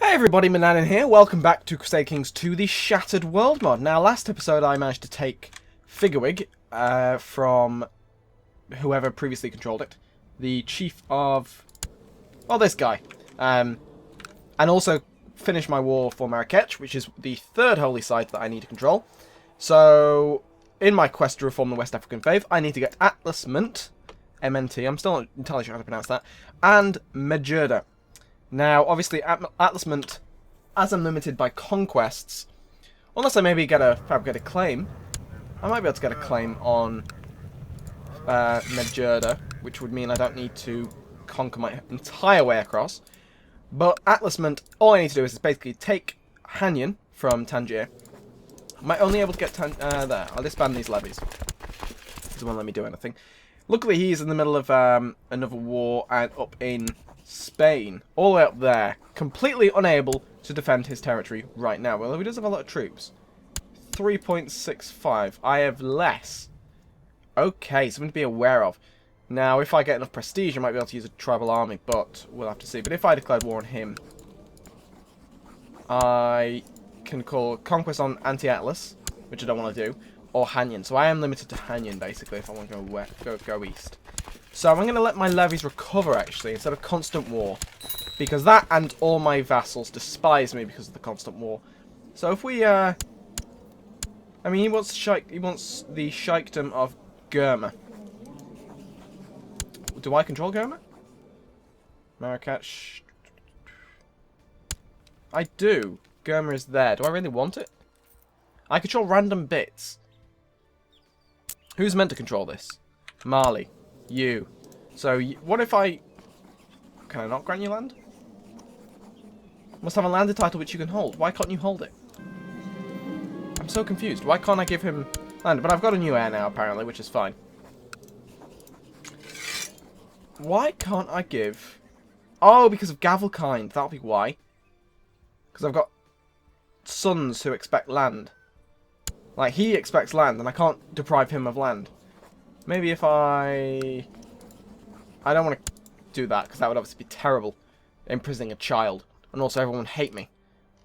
Hey everybody, Manannan here. Welcome back to Crusader Kings 2, the Shattered World mod. Now, last episode I managed to take Figurewig from whoever previously controlled it. The chief of... well, this guy. And also finish my war for Marrakech, which is the third holy site that I need to control. So, in my quest to reform the West African faith, I need to get Atlasment, MNT, I'm still not entirely sure how to pronounce that, and Medjurda. Now, obviously, Atlasment, as I'm limited by conquests, unless I maybe get a fabricated claim, I might be able to get a claim on Medjurda, which would mean I don't need to conquer my entire way across. But Atlasment, all I need to do is basically take Hanyan from Tangier. Am I only able to get there? I'll disband these levies. Doesn't want to let me do anything. Luckily, he's in the middle of another war and up in Spain, all the way up there, completely unable to defend his territory right now. Well, he does have a lot of troops. 3.65. I have less. Okay, something to be aware of. Now, if I get enough prestige, I might be able to use a tribal army, but we'll have to see. But if I declared war on him, I can call Conquest on Anti-Atlas, which I don't want to do, or Hanyan. So I am limited to Hanyan, basically, if I want to go east. So I'm going to let my levies recover, actually, instead of constant war. Because that and all my vassals despise me because of the constant war. So if we, I mean, he wants the Sheikhdom of Gurma. Do I control Gurma? Marrakech. I do. Gurma is there. Do I really want it? I control random bits. Who's meant to control this? Mali. You. So, what if I... can I not grant you land? Must have a landed title which you can hold. Why can't you hold it? I'm so confused. Why can't I give him land? But I've got a new heir now, apparently, which is fine. Why can't I give... oh, because of Gavelkind. That'll be why. Because I've got sons who expect land. Like, he expects land, and I can't deprive him of land. Maybe if I don't want to do that, because that would obviously be terrible. Imprisoning a child. And also everyone would hate me,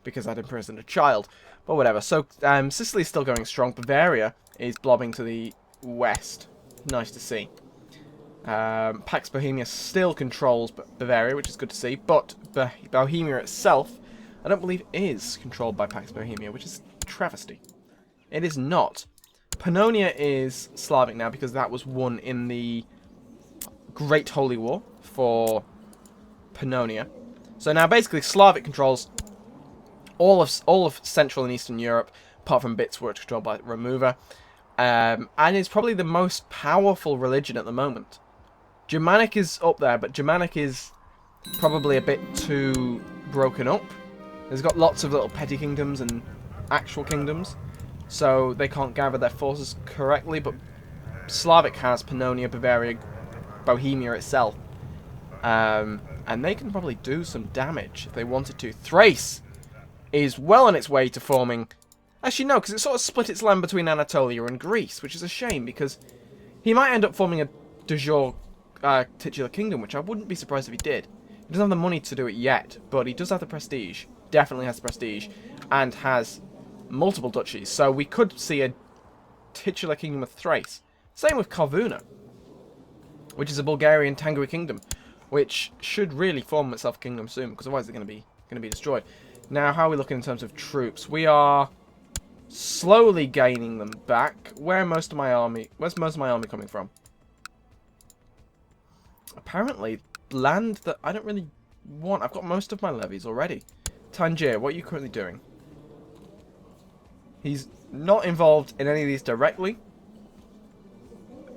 because I'd imprisoned a child. But whatever. So, Sicily's still going strong. Bavaria is blobbing to the west. Nice to see. Pax Bohemia still controls Bavaria, which is good to see. But Bohemia itself, I don't believe is controlled by Pax Bohemia, which is a travesty. It is not. Pannonia is Slavic now because that was won in the Great Holy War for Pannonia. So now basically Slavic controls all of Central and Eastern Europe, apart from bits where it's controlled by Remover, and is probably the most powerful religion at the moment. Germanic is up there, but Germanic is probably a bit too broken up. There's got lots of little petty kingdoms and actual kingdoms. So they can't gather their forces correctly, but Slavic has Pannonia, Bavaria, Bohemia itself. And they can probably do some damage if they wanted to. Thrace is well on its way to forming... actually, no, because it sort of split its land between Anatolia and Greece, which is a shame, because he might end up forming a de jure titular kingdom, which I wouldn't be surprised if he did. He doesn't have the money to do it yet, but he does have the prestige. Definitely has the prestige, and has multiple duchies, so we could see a titular kingdom of Thrace. Same with Corvuna, which is a Bulgarian Tanguy kingdom, which should really form itself a kingdom soon, because otherwise they're going to be destroyed. Now, how are we looking in terms of troops? We are slowly gaining them back. Where's most of my army coming from? Apparently, land that I don't really want. I've got most of my levies already. Tangier, what are you currently doing? He's not involved in any of these directly.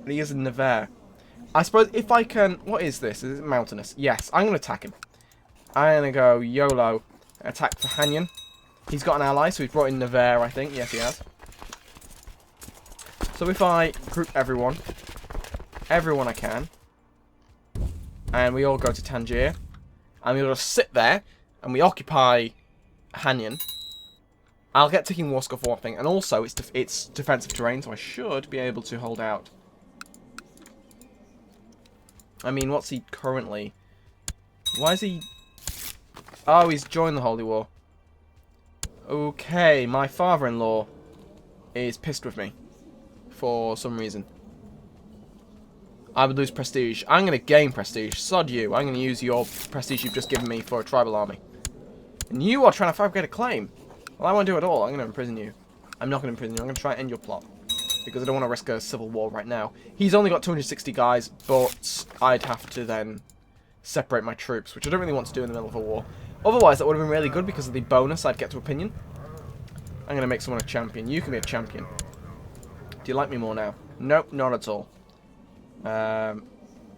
But he is in Nevers. I suppose if I can... what is this? Is it mountainous? Yes, I'm going to attack him. I'm going to go YOLO. Attack for Hanyan. He's got an ally, so he's brought in Nevers, I think. Yes, he has. So if I group everyone I can, and we all go to Tangier, and we all just sit there, and we occupy Hanyan, I'll get ticking war score for one thing, and also it's defensive terrain, so I should be able to hold out. I mean, what's he currently? Why is he... Oh, he's joined the Holy War. Okay, my father-in-law is pissed with me for some reason. I would lose prestige. I'm going to gain prestige. Sod you. I'm going to use your prestige you've just given me for a tribal army. And you are trying to fabricate a claim. Well, I won't do it at all. I'm going to imprison you. I'm not going to imprison you. I'm going to try and end your plot. Because I don't want to risk a civil war right now. He's only got 260 guys, but I'd have to then separate my troops, which I don't really want to do in the middle of a war. Otherwise, that would have been really good because of the bonus I'd get to opinion. I'm going to make someone a champion. You can be a champion. Do you like me more now? Nope, not at all.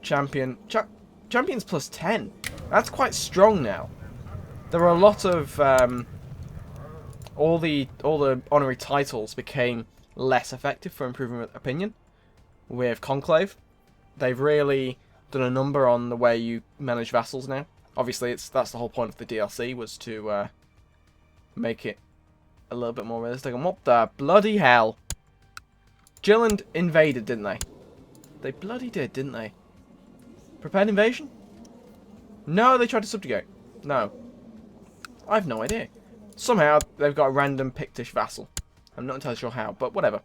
Champion. Champion's plus 10. That's quite strong now. There are a lot of... all the honorary titles became less effective for improving opinion with Conclave. They've really done a number on the way you manage vassals now. Obviously, that's the whole point of the DLC, was to make it a little bit more realistic. And what the bloody hell? Jylland invaded, didn't they? They bloody did, didn't they? Prepared invasion? No, they tried to subjugate. No. I have no idea. Somehow, they've got a random Pictish vassal. I'm not entirely sure how, but whatever.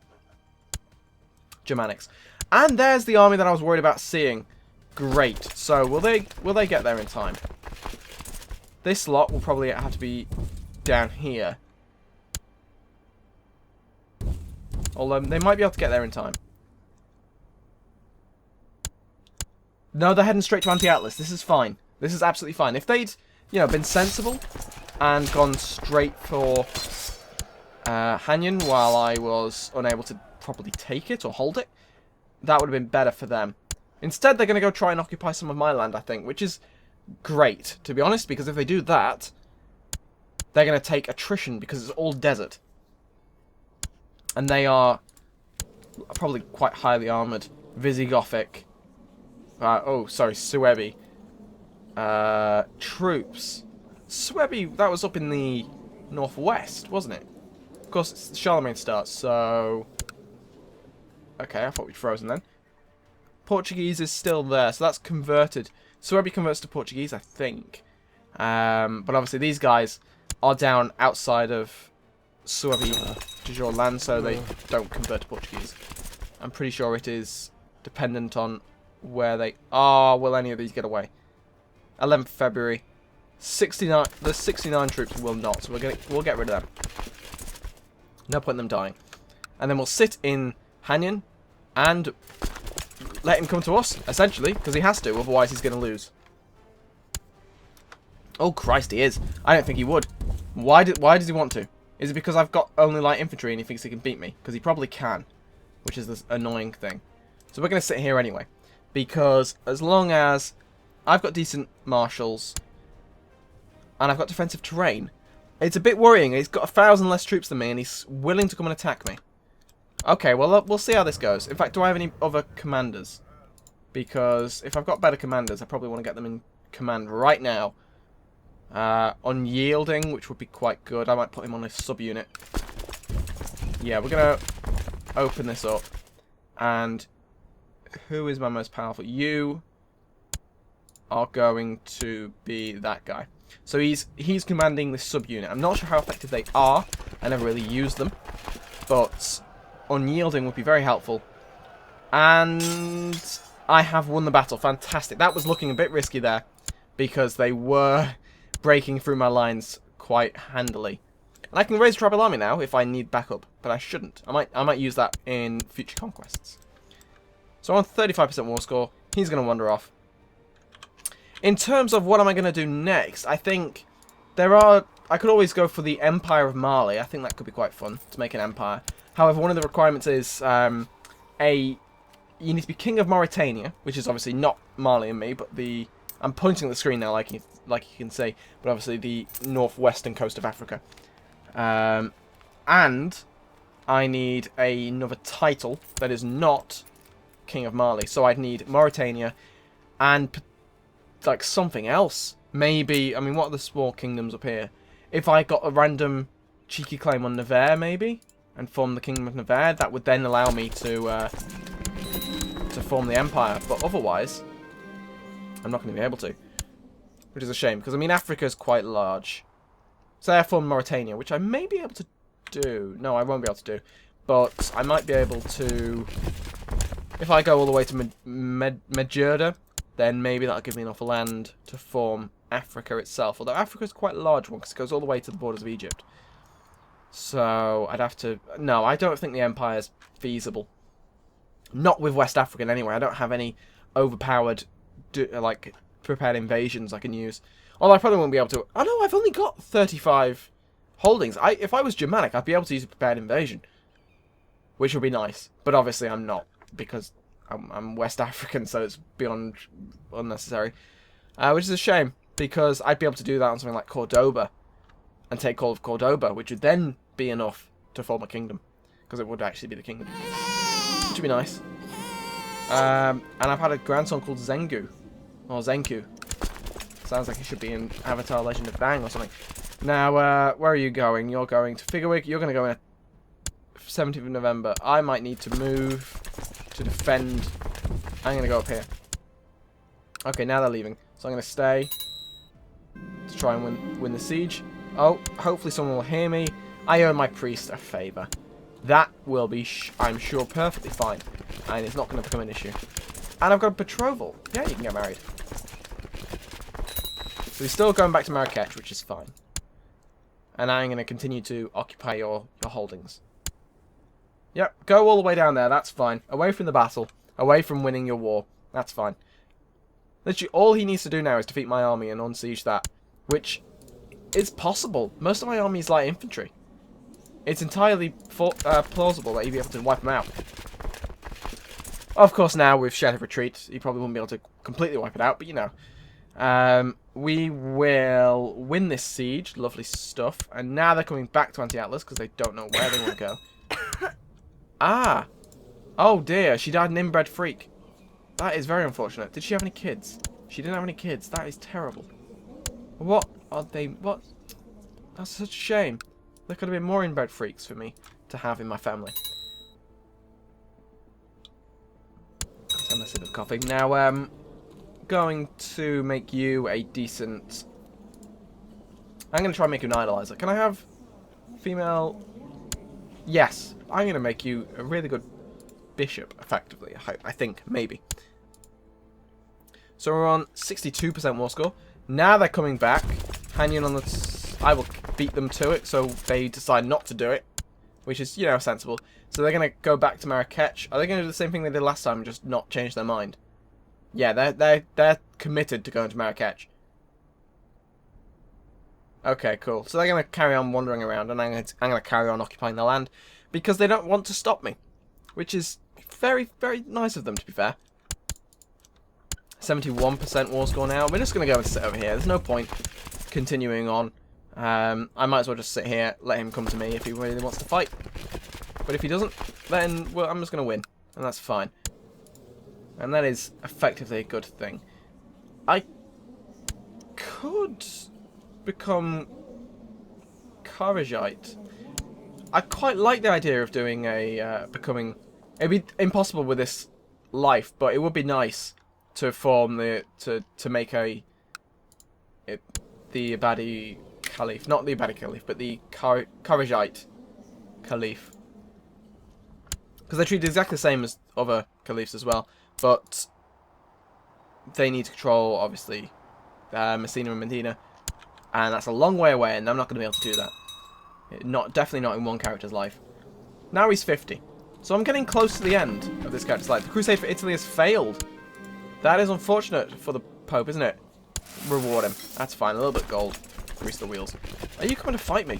Germanics. And there's the army that I was worried about seeing. Great. So, will they get there in time? This lot will probably have to be down here. Although, they might be able to get there in time. No, they're heading straight to Anti-Atlas. This is fine. This is absolutely fine. If they'd, you know, been sensible and gone straight for Hanyan while I was unable to properly take it or hold it, that would have been better for them. Instead, they're going to go try and occupy some of my land, I think, which is great, to be honest, because if they do that, they're going to take attrition because it's all desert. And they are probably quite highly armoured. Visigothic. Suebi. Troops. Suebi, that was up in the northwest, wasn't it? Of course, it's Charlemagne starts, so... Okay, I thought we'd frozen then. Portuguese is still there, so that's converted. Suebi converts to Portuguese, I think. But obviously these guys are down outside of Suebi de Jure land, so they don't convert to Portuguese. I'm pretty sure it is dependent on where they are. Will any of these get away? 11th February. 69. The 69 troops will not, so we'll get rid of them. No point in them dying. And then we'll sit in Hanyan and let him come to us, essentially, because he has to, otherwise he's going to lose. Oh Christ, he is. I don't think he would. Why does he want to? Is it because I've got only light infantry and he thinks he can beat me? Because he probably can, which is this annoying thing. So we're going to sit here anyway, because as long as I've got decent marshals and I've got defensive terrain, it's a bit worrying. He's got 1,000 less troops than me and he's willing to come and attack me. Okay, well, we'll see how this goes. In fact, do I have any other commanders? Because if I've got better commanders, I probably want to get them in command right now. Unyielding, which would be quite good. I might put him on a subunit. Yeah, we're going to open this up. And who is my most powerful? You are going to be that guy. So he's commanding this subunit. I'm not sure how effective they are. I never really use them. But unyielding would be very helpful. And I have won the battle. Fantastic. That was looking a bit risky there, because they were breaking through my lines quite handily. And I can raise a tribal army now if I need backup, but I shouldn't. I might use that in future conquests. So on 35% war score, he's going to wander off. In terms of what am I going to do next, I think I could always go for the Empire of Mali. I think that could be quite fun to make an empire. However, one of the requirements is you need to be king of Mauritania, which is obviously not Mali and me, but I'm pointing at the screen now, like you can see, but obviously the northwestern coast of Africa. And I need another title that is not king of Mali, so I'd need Mauritania and like something else. Maybe, I mean, what are the small kingdoms up here? If I got a random cheeky claim on Nevers, maybe, and form the Kingdom of Nevers, that would then allow me to form the empire. But otherwise, I'm not going to be able to. which is a shame, because, I mean, Africa is quite large. So therefore Mauritania, which I may be able to do. No, I won't be able to do. But I might be able to... If I go all the way to Medjugorje, then maybe that'll give me enough land to form Africa itself. Although Africa is quite a large one, because it goes all the way to the borders of Egypt. So I'd have to... No, I don't think the Empire's feasible. Not with West African anyway. I don't have any overpowered, like, prepared invasions I can use. Although I probably won't be able to... Oh no, I've only got 35 holdings. If I was Germanic, I'd be able to use a prepared invasion. Which would be nice. But obviously I'm not, because I'm West African, so it's beyond unnecessary. Which is a shame, because I'd be able to do that on something like Cordoba. And take all of Cordoba, which would then be enough to form a kingdom. Because it would actually be the kingdom. Which would be nice. And I've had a grandson called Zengu. Or Zenku. Sounds like he should be in Avatar Legend of Bang or something. Now, where are you going? You're going to Figurewig. You're going to go in 17th of November. I might need to move to defend. I'm going to go up here. Okay, now they're leaving. So I'm going to stay to try and win the siege. Oh, hopefully someone will hear me. I owe my priest a favour. That will be, I'm sure, perfectly fine. And it's not going to become an issue. And I've got a betrothal. Yeah, you can get married. So we're still going back to Marrakech, which is fine. And I'm going to continue to occupy your holdings. Yep, go all the way down there, that's fine. Away from the battle, away from winning your war, that's fine. Literally, all he needs to do now is defeat my army and unsiege that. Which is possible. Most of my army is light infantry. It's entirely plausible that he'd be able to wipe them out. Of course, now with Shed of Retreat, he probably wouldn't be able to completely wipe it out, but you know. We will win this siege. Lovely stuff. And now they're coming back to Anti-Atlas because they don't know where they want to go. Ah. Oh dear, she died an inbred freak. That is very unfortunate. Did she have any kids? She didn't have any kids. That is terrible. What are they... What? That's such a shame. There could have been more inbred freaks for me to have in my family. Let's have a sip of coffee. Now, going to make you a decent... I'm going to try and make you an idolizer. Can I have female... Yes. I'm going to make you a really good bishop, effectively. I think, maybe. So we're on 62% war score. Now they're coming back. Hanging on the... I will beat them to it, so they decide not to do it. Which is, you know, sensible. So they're going to go back to Marrakech. Are they going to do the same thing they did last time and just not change their mind? Yeah, they're committed to going to Marrakech. Okay, cool. So they're going to carry on wandering around, and I'm going to carry on occupying the land, because they don't want to stop me. Which is very, very nice of them, to be fair. 71% war score now. We're just going to go and sit over here. There's no point continuing on. I might as well just sit here, let him come to me if he really wants to fight. But if he doesn't, then well, I'm just going to win. And that's fine. And that is effectively a good thing. I could become Kharijite. I quite like the idea of doing a becoming... It'd be impossible with this life, but it would be nice to form the to make the Ibadi Caliph, not the Ibadi Caliph, but the Kharijite Caliph, because they're treated exactly the same as other caliphs as well, but they need to control obviously Messina and Medina, and that's a long way away, and I'm not going to be able to do that. Definitely not in one character's life. Now he's 50. So I'm getting close to the end of this character's life. The Crusade for Italy has failed. That is unfortunate for the Pope, isn't it? Reward him. That's fine. A little bit of gold. Grease the wheels. Are you coming to fight me?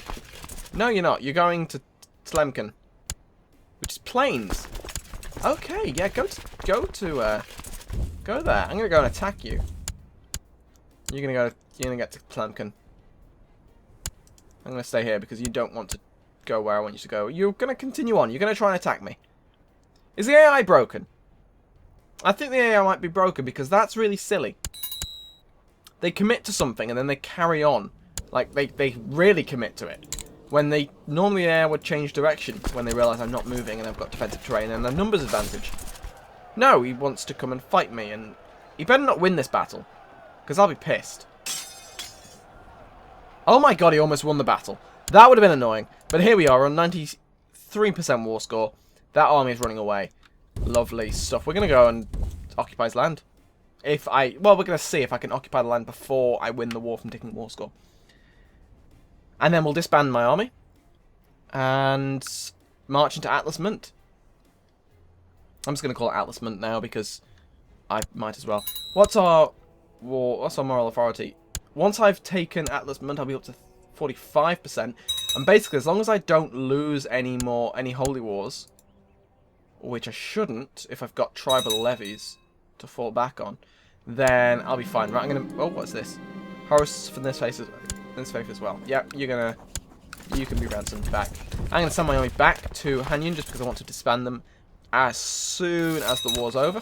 No, you're not. You're going to Tlemcen, which is plains. Okay, yeah, go there. I'm gonna go and attack you. You're gonna get to Tlemcen. I'm going to stay here because you don't want to go where I want you to go. You're going to continue on. You're going to try and attack me. Is the AI broken? I think the AI might be broken because that's really silly. They commit to something and then they carry on. Like, they really commit to it. When they... Normally the AI would change direction when they realise I'm not moving and I've got defensive terrain and a numbers advantage. No, he wants to come and fight me, and he better not win this battle, because I'll be pissed. Oh my god, he almost won the battle. That would have been annoying. But here we are on 93% war score. That army is running away. Lovely stuff. We're going to go and occupy his land. Well, we're going to see if I can occupy the land before I win the war from taking war score. And then we'll disband my army. And march into Atlas Mint. I'm just going to call it Atlas Mint now because I might as well. What's our moral authority? Once I've taken Atlas Mint, I'll be up to 45%. And basically, as long as I don't lose any holy wars, which I shouldn't if I've got tribal levies to fall back on, then I'll be fine. Right, I'm gonna. Oh, what's this? Horus from this faith as well. Yep, you can be ransomed back. I'm gonna send my army back to Hanyun just because I want to disband them as soon as the war's over.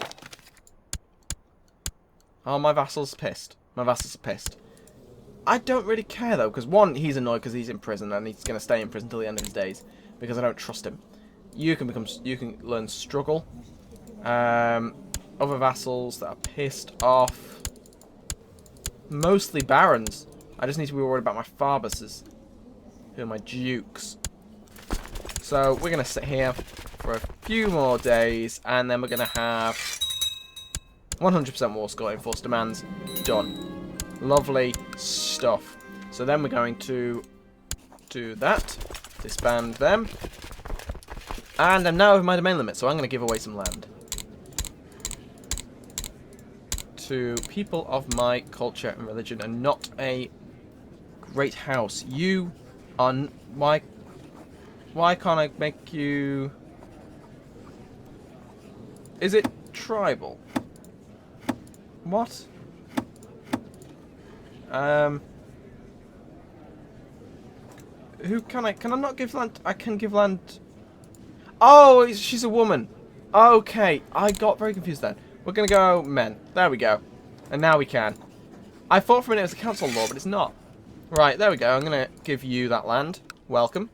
Oh, my vassals pissed. My vassals are pissed. I don't really care though, because one, he's annoyed because he's in prison and he's gonna stay in prison till the end of his days because I don't trust him. You can learn struggle. Other vassals that are pissed off. Mostly barons. I just need to be worried about my Farbases, who are my dukes. So we're gonna sit here for a few more days, and then we're gonna have 100% war score, enforced demands done. Lovely stuff. So then we're going to do that, disband them, and I'm now over my domain limit, so I'm going to give away some land to people of my culture and religion, and not a great house. You are why can't I make you? Is it tribal? What? Who can I? Can I not give land? I can give land. Oh, she's a woman. Okay, I got very confused then. We're gonna go men. There we go. And now we can. I thought for a minute it was a council law, but it's not. Right, there we go. I'm gonna give you that land. Welcome.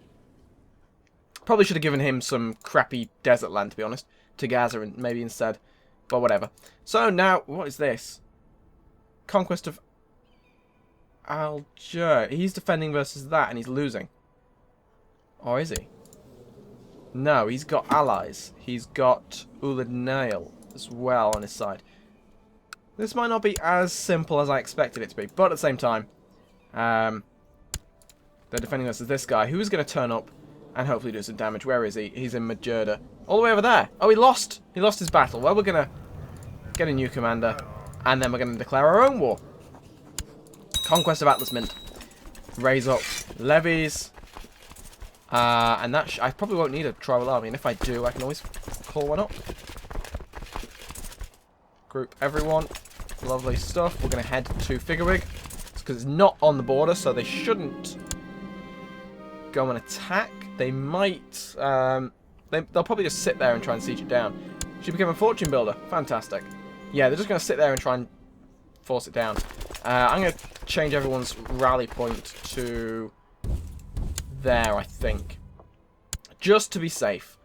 Probably should have given him some crappy desert land, to be honest. To Gaza, and maybe instead. But whatever. So now, what is this? Conquest of Alger. He's defending versus that, and he's losing. Or is he? No, he's got allies. He's got Ulad Nail as well on his side. This might not be as simple as I expected it to be, but at the same time, they're defending versus this guy, who's going to turn up and hopefully do some damage. Where is he? He's in Majorda. All the way over there. Oh, he lost. He lost his battle. Well, we're going to get a new commander, and then we're going to declare our own war. Conquest of Atlas Mint. Raise up levies. And that I probably won't need a tribal army, and if I do, I can always call one up. Group everyone. Lovely stuff. We're going to head to Figuerig, because it's not on the border, so they shouldn't go and attack. They might. They'll probably just sit there and try and siege it down. She became a fortune builder. Fantastic. Yeah, they're just going to sit there and try and force it down. I'm going to change everyone's rally point to there, I think. Just to be safe.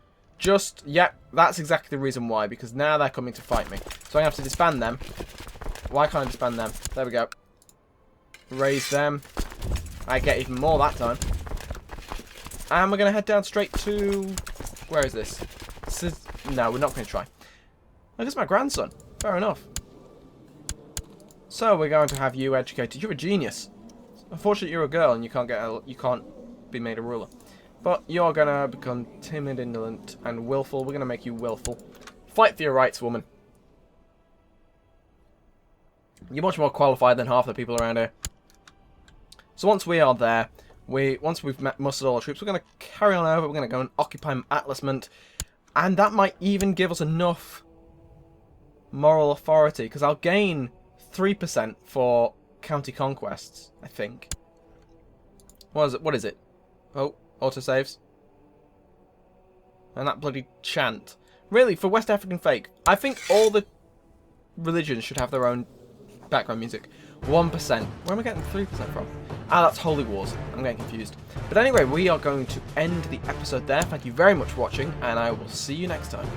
Yep, that's exactly the reason why, because now they're coming to fight me. So I'm going to have to disband them. Why can't I disband them? There we go. Raise them. I get even more that time. And we're going to head down straight to... Where is this? No, we're not going to try. Look, it's my grandson. Fair enough. So we're going to have you educated. You're a genius. Unfortunately, you're a girl and you can't be made a ruler. But you're going to become timid, indolent, and willful. We're going to make you willful. Fight for your rights, woman. You're much more qualified than half the people around here. So once we are there, once we've mustered all our troops, we're going to carry on over. We're going to go and occupy Atlas Mint. And that might even give us enough moral authority, because I'll gain 3% for county conquests, I think. What is it? Oh, autosaves. And that bloody chant. Really, for West African fake, I think all the religions should have their own background music. 1%. Where am I getting 3% from? Ah, that's Holy Wars. I'm getting confused. But anyway, we are going to end the episode there. Thank you very much for watching, and I will see you next time.